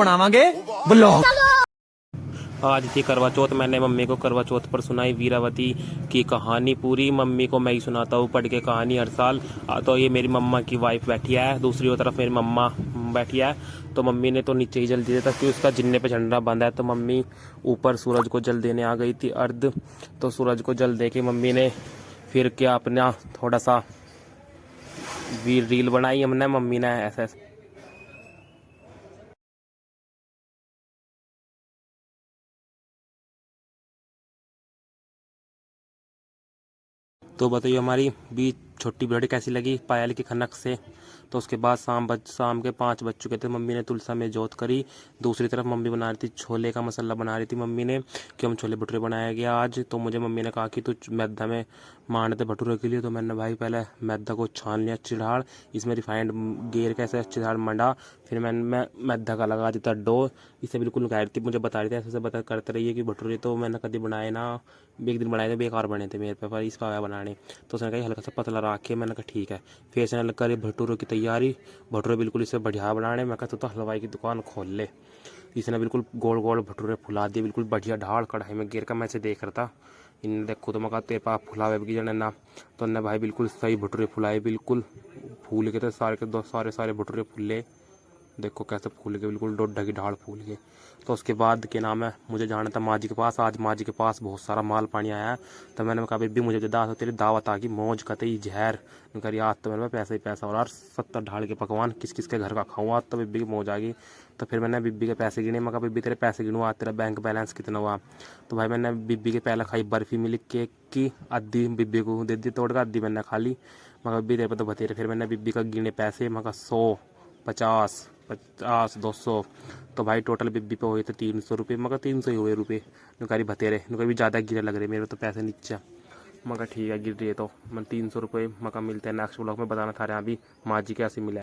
बनावांगे blog. आज थी करवा चौथ। मैंने मम्मी को करवा चौथ पर सुनाई वीरावती की कहानी पूरी। मम्मी को मैं ही सुनाता हूँ पढ़ के कहानी हर साल। तो ये मेरी मम्मा की वाइफ बैठी है, दूसरी तरफ मेरी मम्मा बैठी है। तो मम्मी ने तो नीचे ही जल दिया था क्योंकि उसका जिन्ने पे झंडा बंधा है। तो मम्मी ऊपर सूरज को जल देने आ गई थी अर्ध। तो सूरज को जल दे के मम्मी ने फिर क्या अपना थोड़ा सा रील बनाई हमने, मम्मी ने ऐसे तो बताइए हमारी भी छोटी वीडियो कैसी लगी पायल की खनक से। तो उसके बाद शाम के 5 बज चुके थे। मम्मी ने तुलसा में जोत करी। दूसरी तरफ मम्मी बना रही थी छोले का मसाला बना रही थी मम्मी ने कि हम छोले भटूरे बनाया गया आज। तो मुझे मम्मी ने कहा कि तू मैदा में मान दे भटूरे के लिए। तो मैंने भाई पहले मैदा को छान लिया अच्छी ढाल, इसमें रिफाइंड गेर कैसे अच्छी ढाल मंडा। फिर मैं मैदा का लगा देता डो। इसे बिल्कुल कह रही थी, मुझे बता रही थी ऐसे बता करते रहिए कि भटूरे तो मैंने कभी बनाए ना, एक दिन बनाए थे बेकार बने थे मेरे पे, पर इस पाया बनाने। तो उसने कहा हल्का सा पतला रख के, मैंने कहा ठीक है। फिर इसने करी भटूरों की तैयारी। भटूरे बिल्कुल इसे बढ़िया बनाने। मैं कहता तो हलवाई की दुकान खोल ले। इसने बिल्कुल गोल गोल भटूरे फुला दिए, बिल्कुल बढ़िया ढाल कढ़ाई में गिर कर मैं इसे देख रहा था। इन देखो तो मैं कहा तेरे पास फुलावे की जने ना। तो ने भाई बिल्कुल सही भटूरे फुलाए, बिल्कुल फूल के थे सारे के दो सारे भटूरे फूले। देखो कैसे फूल के, बिल्कुल डोडा की ढाल फूल के। तो उसके बाद के नाम है मुझे जाना था माँ जी के पास। आज माँ जी के पास बहुत सारा माल पानी आया है। तो मैंने कहा बीबी मुझे दावत, तेरी दावत आ गई मौज कतई जहर। करी आज तो मेरे पैसा ही पैसा और 70 ढाल के पकवान किस किस के घर का खाऊँ, आज तो बीबी की मौज आ गई। तो फिर मैंने बीबी के पैसे गिने। मैं कहा बीबी तेरे पैसे गिनूँ आज, तेरा बैंक बैलेंस कितना हुआ। तो भाई मैंने बीबी के पहले खाई बर्फ़ी मिली केक की, आधी बीबी को दे दी तोड़ कर, आधी मैंने खा ली। मैं बीबी तेरे पर तो बतेरे। फिर मैंने बीबी का गिने पैसे। मैं कहा 100, 50, 50, 200। तो भाई टोटल बीबी पे हुए थे 300 रुपये। मगर 300 ही हुए रुपये। नुकारी भतेरे नुका भी ज़्यादा गिरे लग रहे मेरे तो पैसे नीचे। मगर ठीक है गिर रही है। तो मैं 300 रुपये मका मिलते हैं नेक्स्ट ब्लॉग में। बताना था रहे अभी माँ जी कैसे मिला।